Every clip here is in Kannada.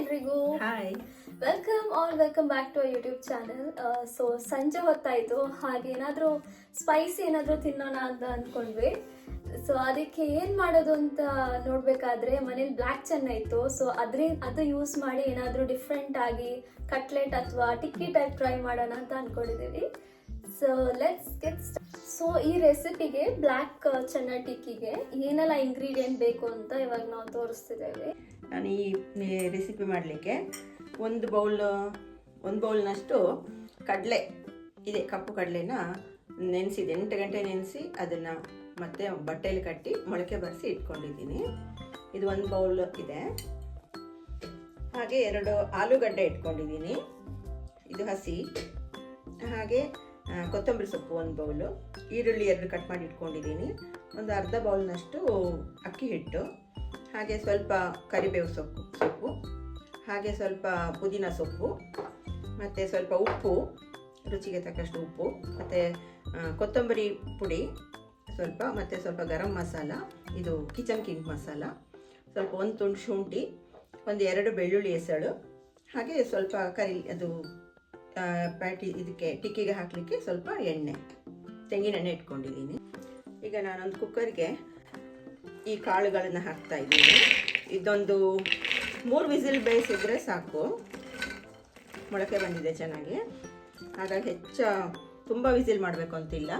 ಎಲ್ರಿಗೂ hi welcome back to YouTube channel. So ಸಂಜೆ ಹೊತ್ತಾಯಿತು, ಹಾಗೆ ಏನಾದರೂ ಸ್ಪೈಸಿ ಏನಾದರೂ ತಿನ್ನೋಣ ಅಂತ ಅಂದ್ಕೊಂಡ್ವಿ. ಸೊ ಅದಕ್ಕೆ ಏನು ಮಾಡೋದು ಅಂತ ನೋಡಬೇಕಾದ್ರೆ ಮನೇಲಿ ಬ್ಲ್ಯಾಕ್ ಚೆನ್ನ ಇತ್ತು. ಸೊ ಅದು ಯೂಸ್ ಮಾಡಿ ಏನಾದರೂ ಡಿಫ್ರೆಂಟ್ ಆಗಿ ಕಟ್ಲೆಟ್ ಅಥವಾ ಟಿಕ್ಕಿ ಟೈಪ್ ಟ್ರೈ ಮಾಡೋಣ ಅಂತ ಅಂದ್ಕೊಂಡಿದ್ದೀವಿ. So let's get start. So ಈ ರೆಸಿಪಿಗೆ ಬ್ಲ್ಯಾಕ್ ಚೆನ್ನ ಟಿಕ್ಕಿಗೆ ಏನೆಲ್ಲ ಇಂಗ್ರೀಡಿಯೆಂಟ್ ಬೇಕು ಅಂತ ಇವಾಗ ನಾವು ತೋರಿಸ್ತಿದ್ದೇವೆ. ನಾನು ಈ ರೆಸಿಪಿ ಮಾಡಲಿಕ್ಕೆ ಒಂದು ಬೌಲ್ನಷ್ಟು ಕಡಲೆ ಇದೆ, ಕಪ್ಪು ಕಡಲೆನ ನೆನೆಸಿದೆ. 8 ಗಂಟೆ ನೆನೆಸಿ ಅದನ್ನು ಮತ್ತೆ ಬಟ್ಟೆಯಲ್ಲಿ ಕಟ್ಟಿ ಮೊಳಕೆ ಬರೆಸಿ ಇಟ್ಕೊಂಡಿದ್ದೀನಿ. ಇದು ಒಂದು ಬೌಲ್ ಇದೆ. ಹಾಗೆ 2 ಆಲೂಗಡ್ಡೆ ಇಟ್ಕೊಂಡಿದ್ದೀನಿ, ಇದು ಹಸಿ. ಹಾಗೆ ಕೊತ್ತಂಬರಿ ಸೊಪ್ಪು 1 ಬೌಲು, ಈರುಳ್ಳಿ 2 ಕಟ್ ಮಾಡಿ ಇಟ್ಕೊಂಡಿದ್ದೀನಿ, ಒಂದು ಅರ್ಧ ಬೌಲ್ನಷ್ಟು ಅಕ್ಕಿ ಹಿಟ್ಟು, ಹಾಗೆ ಸ್ವಲ್ಪ ಕರಿಬೇವು ಸೊಪ್ಪು, ಹಾಗೆ ಸ್ವಲ್ಪ ಪುದೀನ ಸೊಪ್ಪು, ಮತ್ತು ಸ್ವಲ್ಪ ಉಪ್ಪು, ರುಚಿಗೆ ತಕ್ಕಷ್ಟು ಉಪ್ಪು, ಮತ್ತು ಕೊತ್ತಂಬರಿ ಪುಡಿ ಸ್ವಲ್ಪ, ಮತ್ತು ಸ್ವಲ್ಪ ಗರಂ ಮಸಾಲ, ಇದು ಕಿಚನ್ ಕಿಂಗ್ ಮಸಾಲ, ಸ್ವಲ್ಪ 1 ತುಂಡು ಶುಂಠಿ, ಒಂದು 2 ಬೆಳ್ಳುಳ್ಳಿ ಎಸಳು, ಹಾಗೆ ಸ್ವಲ್ಪ ಅದು ಇದಕ್ಕೆ ಟಿಕ್ಕಿಗೆ ಹಾಕಲಿಕ್ಕೆ ಸ್ವಲ್ಪ ತೆಂಗಿನ ಎಣ್ಣೆ ಇಟ್ಕೊಂಡಿದ್ದೀನಿ. ಈಗ ನಾನೊಂದು ಕುಕ್ಕರ್ಗೆ ಈ ಕಾಳುಗಳನ್ನು ಹಾಕ್ತಾ ಇದ್ದೀನಿ. ಇದೊಂದು 3 ವಿಸಿಲ್ ಬೇಯಿಸಿದ್ರೆ ಸಾಕು, ಮೊಳಕೆ ಬಂದಿದೆ ಚೆನ್ನಾಗಿ. ಹಾಗಾಗಿ ತುಂಬ ವಿಸಿಲ್ ಮಾಡಬೇಕು ಅಂತಿಲ್ಲ.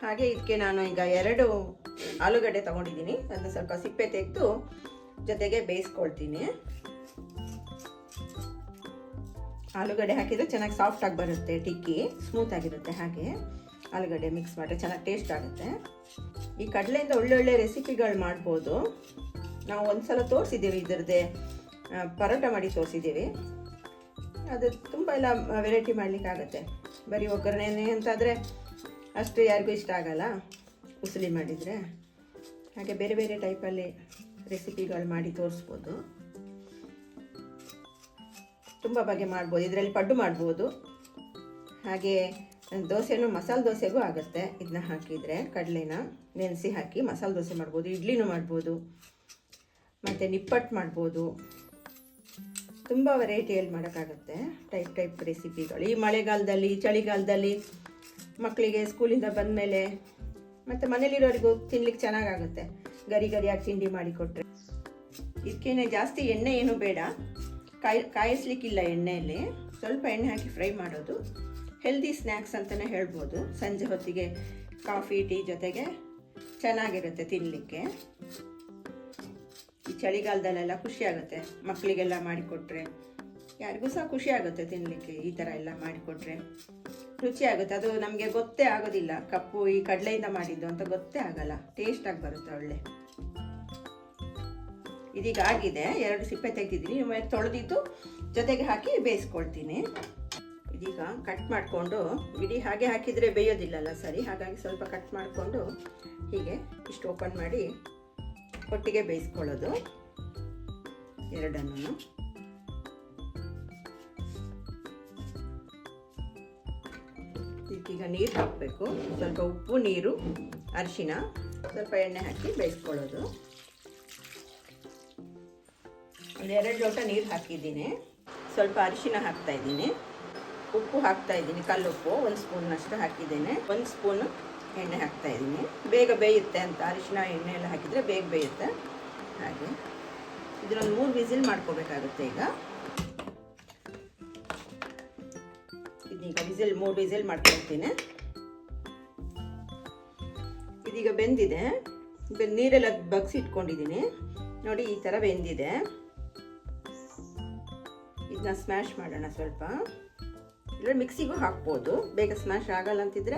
ಹಾಗೆ ಇದಕ್ಕೆ ನಾನು ಈಗ 2 ಆಲೂಗಡ್ಡೆ ತೊಗೊಂಡಿದ್ದೀನಿ, ಅದನ್ನು ಸ್ವಲ್ಪ ಸಿಪ್ಪೆ ತೆಗೆದು ಜೊತೆಗೆ ಬೇಯಿಸ್ಕೊಳ್ತೀನಿ. ಆಲೂಗಡ್ಡೆ ಹಾಕಿದರೆ ಚೆನ್ನಾಗಿ ಸಾಫ್ಟಾಗಿ ಬರುತ್ತೆ, ಟಿಕ್ಕಿ ಸ್ಮೂತ್ ಆಗಿರುತ್ತೆ. ಹಾಗೆ ಆಲೂಗಡ್ಡೆ ಮಿಕ್ಸ್ ಮಾಡಿದ್ರೆ ಚೆನ್ನಾಗಿ ಟೇಸ್ಟ್ ಆಗುತ್ತೆ. ಈ ಕಡಲೆಯಿಂದ ಒಳ್ಳೊಳ್ಳೆ ರೆಸಿಪಿಗಳು ಮಾಡ್ಬೋದು. ನಾವು ಒಂದ್ಸಲ ತೋರಿಸಿದ್ದೀವಿ, ಇದರದ್ದೇ ಪರೋಟ ಮಾಡಿ ತೋರಿಸಿದ್ದೀವಿ. ಅದು ತುಂಬ ಎಲ್ಲ ವೆರೈಟಿ ಮಾಡಲಿಕ್ಕಾಗತ್ತೆ. ಬರೀ ಒಗ್ಗರಣೆ ಅಂತಾದರೆ ಅಷ್ಟು ಯಾರಿಗೂ ಇಷ್ಟ ಆಗಲ್ಲ, ಉಸುಲಿ ಮಾಡಿದರೆ. ಹಾಗೆ ಬೇರೆ ಬೇರೆ ಟೈಪಲ್ಲಿ ರೆಸಿಪಿಗಳು ಮಾಡಿ ತೋರಿಸ್ಬೋದು. ತುಂಬ ಬಗೆ ಮಾಡ್ಬೋದು. ಇದರಲ್ಲಿ ಪಡ್ಡು ಮಾಡ್ಬೋದು, ಹಾಗೆ ದೋಸೆನೂ ಮಸಾಲೆ ದೋಸೆಗೂ ಆಗುತ್ತೆ. ಇದನ್ನ ಹಾಕಿದರೆ ಕಡಲೆನ ನೆನೆಸಿ ಹಾಕಿ ಮಸಾಲೆ ದೋಸೆ ಮಾಡ್ಬೋದು, ಇಡ್ಲಿನೂ ಮಾಡ್ಬೋದು, ಮತ್ತು ನಿಪ್ಪಟ್ಟು ಮಾಡ್ಬೋದು. ತುಂಬ ವೆರೈಟಿಯಲ್ಲಿ ಮಾಡೋಕ್ಕಾಗತ್ತೆ, ಟೈಪ್ ರೆಸಿಪಿಗಳು. ಈ ಮಳೆಗಾಲದಲ್ಲಿ, ಚಳಿಗಾಲದಲ್ಲಿ ಮಕ್ಕಳಿಗೆ ಸ್ಕೂಲಿಂದ ಬಂದಮೇಲೆ ಮತ್ತು ಮನೇಲಿರೋರಿಗೂ ತಿನ್ಲಿಕ್ಕೆ ಚೆನ್ನಾಗಾಗುತ್ತೆ. ಗರಿಯಾಗಿ ತಿಂಡಿ ಮಾಡಿಕೊಟ್ರೆ. ಇದಕ್ಕೇನೆ ಜಾಸ್ತಿ ಎಣ್ಣೆ ಏನೂ ಬೇಡ, ಕಾಯಿಸ್ಲಿಕ್ಕಿಲ್ಲ. ಎಣ್ಣೆಯಲ್ಲಿ ಸ್ವಲ್ಪ ಎಣ್ಣೆ ಹಾಕಿ ಫ್ರೈ ಮಾಡೋದು. ಹೆಲ್ದಿ ಸ್ನ್ಯಾಕ್ಸ್ ಅಂತಲೇ ಹೇಳ್ಬೋದು. ಸಂಜೆ ಹೊತ್ತಿಗೆ ಕಾಫಿ ಟೀ ಜೊತೆಗೆ ಚೆನ್ನಾಗಿರುತ್ತೆ ತಿನ್ನಲಿಕ್ಕೆ. ಈ ಚಳಿಗಾಲದಲ್ಲೆಲ್ಲ ಖುಷಿ ಆಗುತ್ತೆ, ಮಕ್ಕಳಿಗೆಲ್ಲ ಮಾಡಿಕೊಟ್ರೆ ಯಾರಿಗೂ ಸಹ ಖುಷಿ ಆಗುತ್ತೆ ತಿನ್ನಲಿಕ್ಕೆ. ಈ ಥರ ಎಲ್ಲ ಮಾಡಿಕೊಟ್ರೆ ರುಚಿ ಆಗುತ್ತೆ. ಅದು ನಮಗೆ ಗೊತ್ತೇ ಆಗೋದಿಲ್ಲ, ಕಪ್ಪು ಈ ಕಡಲೆಯಿಂದ ಮಾಡಿದ್ದು ಅಂತ ಗೊತ್ತೇ ಆಗಲ್ಲ, ಟೇಸ್ಟಾಗಿ ಬರುತ್ತೆ ಒಳ್ಳೆ. ಇದೀಗ ಆಗಿದೆ, 2 ಸಿಪ್ಪೆ ತೆಗೆದಿದ್ದೀನಿ, ತೊಳೆದಿದ್ದು ಜೊತೆಗೆ ಹಾಕಿ ಬೇಯಿಸ್ಕೊಳ್ತೀನಿ. ಇದೀಗ ಕಟ್ ಮಾಡಿಕೊಂಡು, ಇಡೀ ಹಾಗೆ ಹಾಕಿದರೆ ಬೇಯೋದಿಲ್ಲಲ್ಲ ಸರಿ, ಹಾಗಾಗಿ ಸ್ವಲ್ಪ ಕಟ್ ಮಾಡಿಕೊಂಡು ಹೀಗೆ ಇಷ್ಟು ಓಪನ್ ಮಾಡಿ ಒಟ್ಟಿಗೆ ಬೇಯಿಸ್ಕೊಳ್ಳೋದು ಎರಡನ್ನೂ. ಇದಕ್ಕೀಗ ನೀರು ಹಾಕಬೇಕು, ಸ್ವಲ್ಪ ಉಪ್ಪು, ನೀರು, ಅರಿಶಿನ, ಸ್ವಲ್ಪ ಎಣ್ಣೆ ಹಾಕಿ ಬೇಯಿಸ್ಕೊಳ್ಳೋದು. ಒಂದು 2 ಲೋಟ ನೀರು ಹಾಕಿದ್ದೀನಿ, ಸ್ವಲ್ಪ ಅರಿಶಿನ ಹಾಕ್ತಾಯಿದ್ದೀನಿ, ಉಪ್ಪು ಹಾಕ್ತಾಯಿದ್ದೀನಿ, ಕಲ್ಲುಪ್ಪು 1 ಸ್ಪೂನ್ನಷ್ಟು ಹಾಕಿದ್ದೇನೆ, 1 ಸ್ಪೂನು ಎಣ್ಣೆ ಹಾಕ್ತಾಯಿದ್ದೀನಿ. ಬೇಗ ಬೇಯುತ್ತೆ ಅಂತ, ಅರಿಶಿನ ಎಣ್ಣೆ ಎಲ್ಲ ಹಾಕಿದರೆ ಬೇಗ ಬೇಯುತ್ತೆ. ಹಾಗೆ ಇದನ್ನೊಂದು 3 ವಿಸಿಲ್ ಮಾಡ್ಕೋಬೇಕಾಗುತ್ತೆ. ಇದೀಗ 3 ವಿಸಿಲ್ ಮಾಡ್ಕೊಳ್ತೀನಿ. ಇದೀಗ ಬೆಂದಿದೆ, ನೀರೆಲ್ಲ ಬಗ್ಸಿ ಇಟ್ಕೊಂಡಿದ್ದೀನಿ ನೋಡಿ, ಈ ಥರ ಬೆಂದಿದೆ. ಇದನ್ನ ಸ್ಮ್ಯಾಶ್ ಮಾಡೋಣ ಸ್ವಲ್ಪ. ಇಲ್ಲ ಮಿಕ್ಸಿಗೂ ಹಾಕ್ಬೋದು, ಬೇಗ ಸ್ಮ್ಯಾಶ್ ಆಗಲ್ಲ ಅಂತಿದ್ರೆ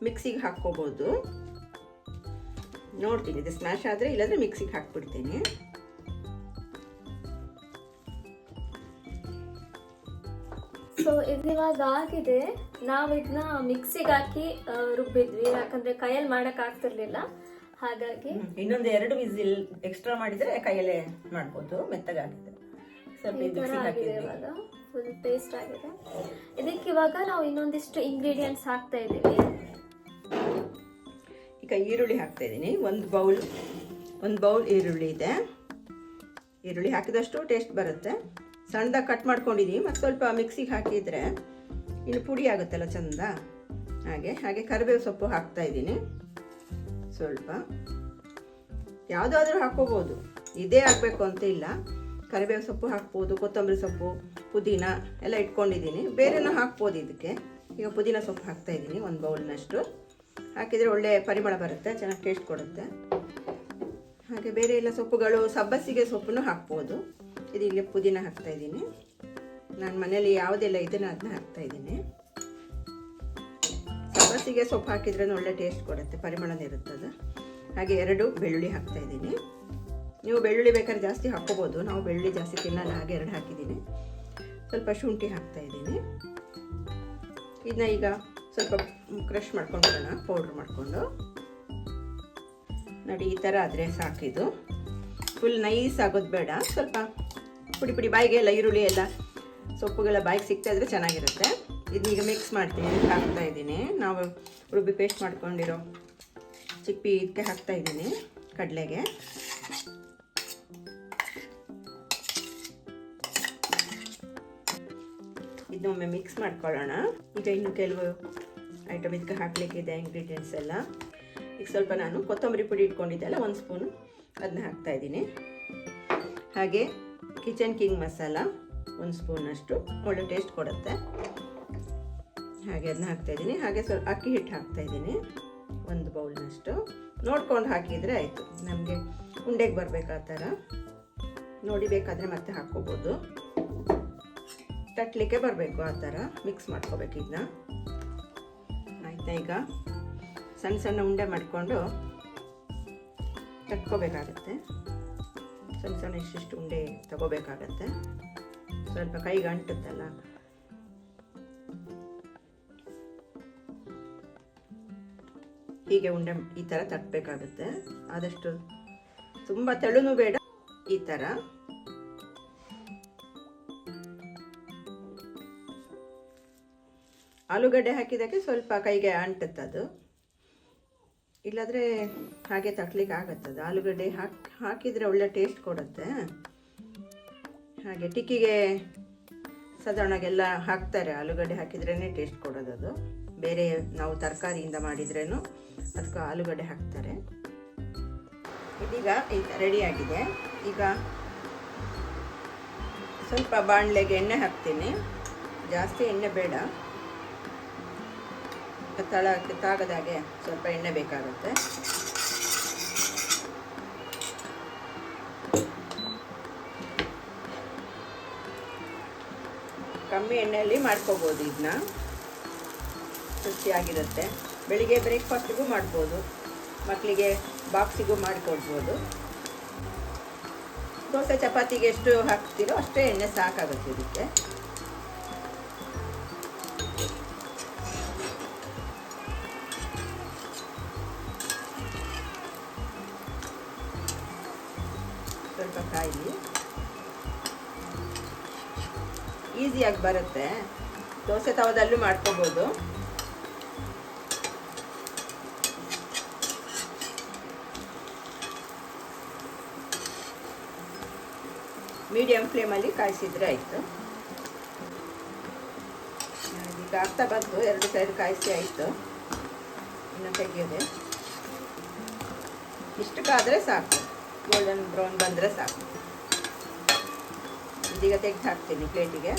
ಮಿಕ್ಸಿಗೆ ಹಾಕ್ಕೋಬೋದು. ನೋಡ್ತೀನಿ ಇದು ಸ್ಮ್ಯಾಶ್ ಆದರೆ, ಇಲ್ಲಾಂದರೆ ಮಿಕ್ಸಿಗೆ ಹಾಕ್ಬಿಡ್ತೀನಿ. ಸೊ ಇದಿವಾಗ ಆಗಿದೆ. ನಾವು ಇದನ್ನ ಮಿಕ್ಸಿಗೆ ಹಾಕಿ ರುಬ್ಬಿದ್ವಿ, ಯಾಕಂದರೆ ಕೈಯಲ್ಲಿ ಮಾಡೋಕ್ಕಾಗ್ತಿರ್ಲಿಲ್ಲ. ಹಾಗಾಗಿ ಇನ್ನೊಂದು 2 ವಿಸಿಲ್ ಎಕ್ಸ್ಟ್ರಾ ಮಾಡಿದರೆ ಕೈಯಲ್ಲೇ ಮಾಡ್ಬೋದು, ಮೆತ್ತಗಾಗಿದೆ. ಇವಾಗ ಫುಲ್ ಪೇಸ್ಟ್ ಆಗಿದೆ. ಇದಕ್ಕೆ ಇವಾಗ ನಾವು ಇನ್ನೊಂದಿಷ್ಟು ಇಂಗ್ರೀಡಿಯೆಂಟ್ಸ್ ಹಾಕ್ತಾ ಇದ್ದೀವಿ. ಈಗ ಈರುಳ್ಳಿ ಹಾಕ್ತಾ ಇದ್ದೀನಿ, 1 ಬೌಲ್ ಈರುಳ್ಳಿ ಇದೆ. ಈರುಳ್ಳಿ ಹಾಕಿದಷ್ಟು ಟೇಸ್ಟ್ ಬರುತ್ತೆ. ಸಣ್ಣದಾಗಿ ಕಟ್ ಮಾಡ್ಕೊಂಡಿದ್ದೀನಿ, ಮತ್ತು ಸ್ವಲ್ಪ ಮಿಕ್ಸಿಗೆ ಹಾಕಿದರೆ ಇನ್ನು ಪುಡಿ ಆಗುತ್ತಲ್ಲ ಚಂದ. ಹಾಗೆ ಕರಿಬೇವು ಸೊಪ್ಪು ಹಾಕ್ತಾಯಿದ್ದೀನಿ. ಸ್ವಲ್ಪ ಯಾವುದಾದ್ರೂ ಹಾಕ್ಕೋಬೋದು, ಇದೇ ಆಗಬೇಕು ಅಂತ ಇಲ್ಲ. ಕರಿಬೇವು ಸೊಪ್ಪು ಹಾಕ್ಬೋದು, ಕೊತ್ತಂಬರಿ ಸೊಪ್ಪು, ಪುದೀನ ಎಲ್ಲ ಇಟ್ಕೊಂಡಿದ್ದೀನಿ. ಬೇರೆನೂ ಹಾಕ್ಬೋದು ಇದಕ್ಕೆ. ಈಗ ಪುದೀನ ಸೊಪ್ಪು ಹಾಕ್ತಾಯಿದ್ದೀನಿ, ಒಂದು ಬೌಲ್ನಷ್ಟು. ಹಾಕಿದರೆ ಒಳ್ಳೆ ಪರಿಮಳ ಬರುತ್ತೆ, ಚೆನ್ನಾಗಿ ಟೇಸ್ಟ್ ಕೊಡುತ್ತೆ. ಹಾಗೆ ಬೇರೆ ಎಲ್ಲ ಸೊಪ್ಪುಗಳು, ಸಬ್ಬಸಿಗೆ ಸೊಪ್ಪನ್ನು ಹಾಕ್ಬೋದು. ಇದೀಗ ಪುದೀನ ಹಾಕ್ತಾಯಿದ್ದೀನಿ. ನಾನು ಮನೇಲಿ ಯಾವುದೆಲ್ಲ ಇದನ್ನು ಅದನ್ನ ಹಾಕ್ತಾಯಿದ್ದೀನಿ. ಸಬ್ಬಸಿಗೆ ಸೊಪ್ಪು ಹಾಕಿದ್ರೂ ಒಳ್ಳೆ ಟೇಸ್ಟ್ ಕೊಡುತ್ತೆ, ಪರಿಮಳನೇ ಇರುತ್ತದೆ. ಹಾಗೆ 2 ಬೆಳ್ಳುಳ್ಳಿ ಹಾಕ್ತಾಯಿದ್ದೀನಿ. ನೀವು ಬೆಳ್ಳುಳ್ಳಿ ಬೇಕಾದ್ರೆ ಜಾಸ್ತಿ ಹಾಕ್ಕೋಬೋದು, ನಾವು ಬೆಳ್ಳುಳ್ಳಿ ಜಾಸ್ತಿ ತಿನ್ನಲ್ಲ, ಹಾಗೆ 2 ಹಾಕಿದ್ದೀನಿ. ಸ್ವಲ್ಪ ಶುಂಠಿ ಹಾಕ್ತಾಯಿದ್ದೀನಿ. ಇದನ್ನ ಈಗ ಸ್ವಲ್ಪ ಕ್ರಷ್ ಮಾಡ್ಕೊಂಡ್ಬಿಡೋಣ, ಪೌಡ್ರ್ ಮಾಡಿಕೊಂಡು. ನೋಡಿ, ಈ ಥರ ಆದರೆ ಸಾಕಿದು. ಫುಲ್ ನೈಸ್ ಆಗೋದು ಬೇಡ, ಸ್ವಲ್ಪ ಪುಡಿ ಬಾಯಿಗೆ ಎಲ್ಲ ಈರುಳ್ಳಿ ಎಲ್ಲ ಸೊಪ್ಪುಗಳ ಬಾಯಿಗೆ ಸಿಗ್ತಾ ಇದ್ರೆ ಚೆನ್ನಾಗಿರುತ್ತೆ. ಇದನ್ನೀಗ ಮಿಕ್ಸ್ ಮಾಡ್ತೀನಿ, ಹಾಕ್ತಾಯಿದ್ದೀನಿ. ನಾವು ರುಬ್ಬಿ ಪೇಸ್ಟ್ ಮಾಡ್ಕೊಂಡಿರೋ ಚಿಪ್ಪಿ ಇದಕ್ಕೆ ಹಾಕ್ತಾಯಿದ್ದೀನಿ, ಕಡಲೆಗೆ. ಇದನ್ನೊಮ್ಮೆ ಮಿಕ್ಸ್ ಮಾಡ್ಕೊಳ್ಳೋಣ. ಈಗ ಇನ್ನು ಕೆಲವು ಐಟಮ್ ಇದಕ್ಕೆ ಹಾಕಲಿಕ್ಕಿದೆ, ಇಂಗ್ರೀಡಿಯೆಂಟ್ಸ್ ಎಲ್ಲ. ಈಗ ಸ್ವಲ್ಪ ನಾನು ಕೊತ್ತಂಬರಿ ಪುಡಿ ಇಟ್ಕೊಂಡಿದ್ದೆಲ್ಲ 1 ಸ್ಪೂನು, ಅದನ್ನ ಹಾಕ್ತಾಯಿದ್ದೀನಿ. ಹಾಗೆ ಕಿಚನ್ ಕಿಂಗ್ ಮಸಾಲ 1 ಸ್ಪೂನಷ್ಟು, ಒಳ್ಳೆ ಟೇಸ್ಟ್ ಕೊಡುತ್ತೆ. ಹಾಗೆ ಅದನ್ನ ಹಾಕ್ತಾಯಿದ್ದೀನಿ. ಹಾಗೆ ಸ್ವಲ್ಪ ಅಕ್ಕಿ ಹಿಟ್ಟು ಹಾಕ್ತಾಯಿದ್ದೀನಿ, 1 ಬೌಲ್ನಷ್ಟು. ನೋಡ್ಕೊಂಡು ಹಾಕಿದರೆ ಆಯಿತು, ನಮಗೆ ಉಂಡೆಗೆ ಬರಬೇಕು ಆ ಥರ ನೋಡಿ. ಬೇಕಾದರೆ ಮತ್ತೆ ಹಾಕ್ಕೋಬೋದು, ತಟ್ಟಲಿಕ್ಕೆ ಬರಬೇಕು ಆ ಥರ ಮಿಕ್ಸ್ ಮಾಡ್ಕೋಬೇಕು. ಇದನ್ನ ಆಯಿತಾ? ಈಗ ಸಣ್ಣ ಸಣ್ಣ ಉಂಡೆ ಮಾಡಿಕೊಂಡು ತಟ್ಕೋಬೇಕಾಗತ್ತೆ. ಸಣ್ಣ ಇಷ್ಟಿಷ್ಟು ಉಂಡೆ ತಗೋಬೇಕಾಗತ್ತೆ. ಸ್ವಲ್ಪ ಕೈಗೆ ಅಂಟುತ್ತಲ್ಲ, ಹೀಗೆ ಉಂಡೆ ಈ ಥರ ತಟ್ಟಬೇಕಾಗುತ್ತೆ. ಆದಷ್ಟು ತುಂಬ ತೆಳುನೂ ಬೇಡ, ಈ ಥರ. ಆಲೂಗಡ್ಡೆ ಹಾಕಿದ್ದಕ್ಕೆ ಸ್ವಲ್ಪ ಕೈಗೆ ಅಂಟುತ್ತದು, ಇಲ್ಲಾಂದರೆ ಹಾಗೆ ತಟ್ಲಿಕ್ಕೆ ಆಗುತ್ತದೆ. ಆಲೂಗಡ್ಡೆ ಹಾಕಿದರೆ ಒಳ್ಳೆ ಟೇಸ್ಟ್ ಕೊಡುತ್ತೆ. ಹಾಗೆ ಟಿಕ್ಕಿಗೆ ಸಾಧಾರಣಗೆಲ್ಲ ಹಾಕ್ತಾರೆ, ಆಲೂಗಡ್ಡೆ ಹಾಕಿದ್ರೇ ಟೇಸ್ಟ್ ಕೊಡೋದು. ಅದು ಬೇರೆ ನಾವು ತರಕಾರಿಯಿಂದ ಮಾಡಿದ್ರೇನು ಅದಕ್ಕೆ ಆಲೂಗಡ್ಡೆ ಹಾಕ್ತಾರೆ. ಇದೀಗ ರೆಡಿಯಾಗಿದೆ. ಈಗ ಸ್ವಲ್ಪ ಬಾಣಲೆಗೆ ಎಣ್ಣೆ ಹಾಕ್ತೀನಿ, ಜಾಸ್ತಿ ಎಣ್ಣೆ ಬೇಡ, ತಳಕ್ಕೆ ತಾಗದಾಗೆ ಸ್ವಲ್ಪ ಎಣ್ಣೆ ಬೇಕಾಗುತ್ತೆ. ಕಮ್ಮಿ ಎಣ್ಣೆಯಲ್ಲಿ ಮಾಡ್ಕೋಬೋದು, ಇದನ್ನ ರುಚಿಯಾಗಿರುತ್ತೆ. ಬೆಳಿಗ್ಗೆ ಬ್ರೇಕ್ಫಾಸ್ಟಿಗೂ ಮಾಡ್ಬೋದು, ಮಕ್ಕಳಿಗೆ ಬಾಕ್ಸಿಗೂ ಮಾಡಿಕೊಡ್ಬೋದು. ದೋಸೆ ಚಪಾತಿಗೆ ಎಷ್ಟು ಹಾಕ್ತೀರೋ ಅಷ್ಟೇ ಎಣ್ಣೆ ಸಾಕಾಗುತ್ತೆ ಇದಕ್ಕೆ. ಸ್ವಲ್ಪ ಕಾಯಿ ಈಸಿಯಾಗಿ ಬರುತ್ತೆ. ದೋಸೆ ತವದಲ್ಲೂ ಮಾಡ್ಕೋಬೋದು. ಮೀಡಿಯಂ ಫ್ಲೇಮಲ್ಲಿ ಕಾಯಿಸಿದ್ರೆ ಆಯಿತು. ಈಗ ಆಗ್ತಾ ಬಂತು, 2 ಸೈಡ್ ಕಾಯಿಸಿ ಆಯಿತು. ಇನ್ನು ತೆಗೆಯೋದೆ, ಇಷ್ಟಕ್ಕಾದರೆ ಸಾಕು, ಗೋಲ್ಡನ್ ಬ್ರೌನ್ ಬಂದರೆ ಸಾಕು. ಇದೀಗ ತೆಗೆದು ಹಾಕ್ತೀನಿ ಪ್ಲೇಟಿಗೆ.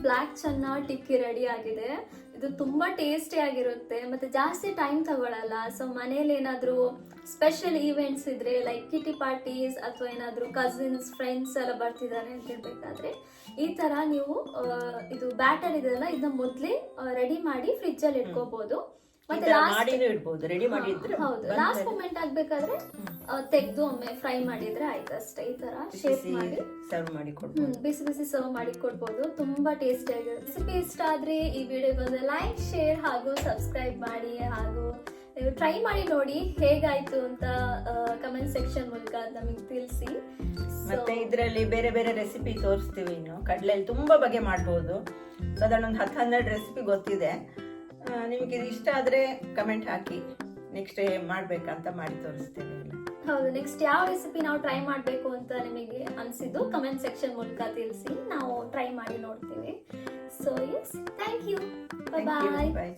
ಬ್ಲ್ಯಾಕ್ ಚನ್ನ ಟಿಕ್ಕಿ ರೆಡಿ ಆಗಿದೆ. ಇದು ತುಂಬಾ ಟೇಸ್ಟಿ ಆಗಿರುತ್ತೆ, ಮತ್ತೆ ಜಾಸ್ತಿ ಟೈಮ್ ತಗೊಳ್ಳಲ್ಲ. ಸೊ ಮನೇಲಿ ಏನಾದರೂ ಸ್ಪೆಷಲ್ ಈವೆಂಟ್ಸ್ ಇದ್ರೆ, ಲೈಕ್ ಕಿಟಿ ಪಾರ್ಟೀಸ್ ಅಥವಾ ಏನಾದರೂ ಕಸಿನ್ಸ್ ಫ್ರೆಂಡ್ಸ್ ಎಲ್ಲ ಬರ್ತಿದ್ದಾರೆ ಅಂತ ಹೇಳ್ಬೇಕಾದ್ರೆ ಈ ತರ ನೀವು ಇದು ಬ್ಯಾಟರ್ ಇದೆಲ್ಲ ಇದನ್ನ ಮೊದಲೇ ರೆಡಿ ಮಾಡಿ ಫ್ರಿಜ್ಜಲ್ಲಿ ಇಟ್ಕೋಬಹುದು. ಮತ್ತೆ ಲಾಸ್ಟ್ ಮಾಡಿನೂ ಇಡ್ಬೋದು, ರೆಡಿ ಮಾಡಿ ಇದ್ರೆ ಹೌದು ಲಾಸ್ಟ್ ಮೂಮೆಂಟ್ ಆಗ್ಬೇಕಾದ್ರೆ ತೆಗ್ದು ಒಮ್ಮೆ ಫ್ರೈ ಮಾಡಿದ್ರೆ ಆಯ್ತು ಅಷ್ಟೇ. ಈ ತರ ಶೇಪ್ ಮಾಡಿ ಸರ್ವ್ ಮಾಡಿ ಕೊಡ್ಬೋದು. ಬಿಸಿ ಬಿಸಿ ಸರ್ವ್ ಮಾಡಿ ಕೊಡ್ಬೋದು, ತುಂಬಾ ಟೇಸ್ಟಿ ಆಗಿರುತ್ತೆ. ರೆಸಿಪಿ ಇಷ್ಟ ಆದ್ರೆ ಈ ವಿಡಿಯೋಗೊಂದು ಲೈಕ್, ಶೇರ್ ಹಾಗೂ ಸಬ್ಸ್ಕ್ರೈಬ್ ಮಾಡಿ. ಹಾಗೂ ನೀವು ಟ್ರೈ ಮಾಡಿ ನೋಡಿ ಹೇಗಾಯ್ತು ಅಂತ ಕಮೆಂಟ್ ಸೆಕ್ಷನ್ ಮೂಲಕ ನಮಗೆ ತಿಳಿಸಿ. ಮತ್ತೆ ಇದರಲ್ಲಿ ಬೇರೆ ಬೇರೆ ರೆಸಿಪಿ ತೋರಿಸ್ತೀವಿ. ಇನ್ನು ಕಡಲೆಯಲ್ಲಿ ತುಂಬಾ ಬಗೆ ಮಾಡ್ಬೋದು. ಸಾಧಾರಣ ಒಂದು 10-12 ರೆಸಿಪಿ ಗೊತ್ತಿದೆ. ನಿಮಗೆ ಇದು ಇಷ್ಟ ಆದ್ರೆ ಕಮೆಂಟ್ ಹಾಕಿ, ನೆಕ್ಸ್ಟ್ ಮಾಡ್ಬೇಕಂತ ಮಾಡಿ ತೋರಿಸ್ತೇವೆ. ಹೌದು, ನೆಕ್ಸ್ಟ್ ಯಾವ ರೆಸಿಪಿ ನಾವು ಟ್ರೈ ಮಾಡಬೇಕು ಅಂತ ನಿಮಗೆ ಅನಿಸಿದ್ದು ಕಮೆಂಟ್ ಸೆಕ್ಷನ್ ಮೂಲಕ ತಿಳಿಸಿ, ನಾವು ಟ್ರೈ ಮಾಡಿ ನೋಡ್ತೀವಿ. So yes, thank you, bye.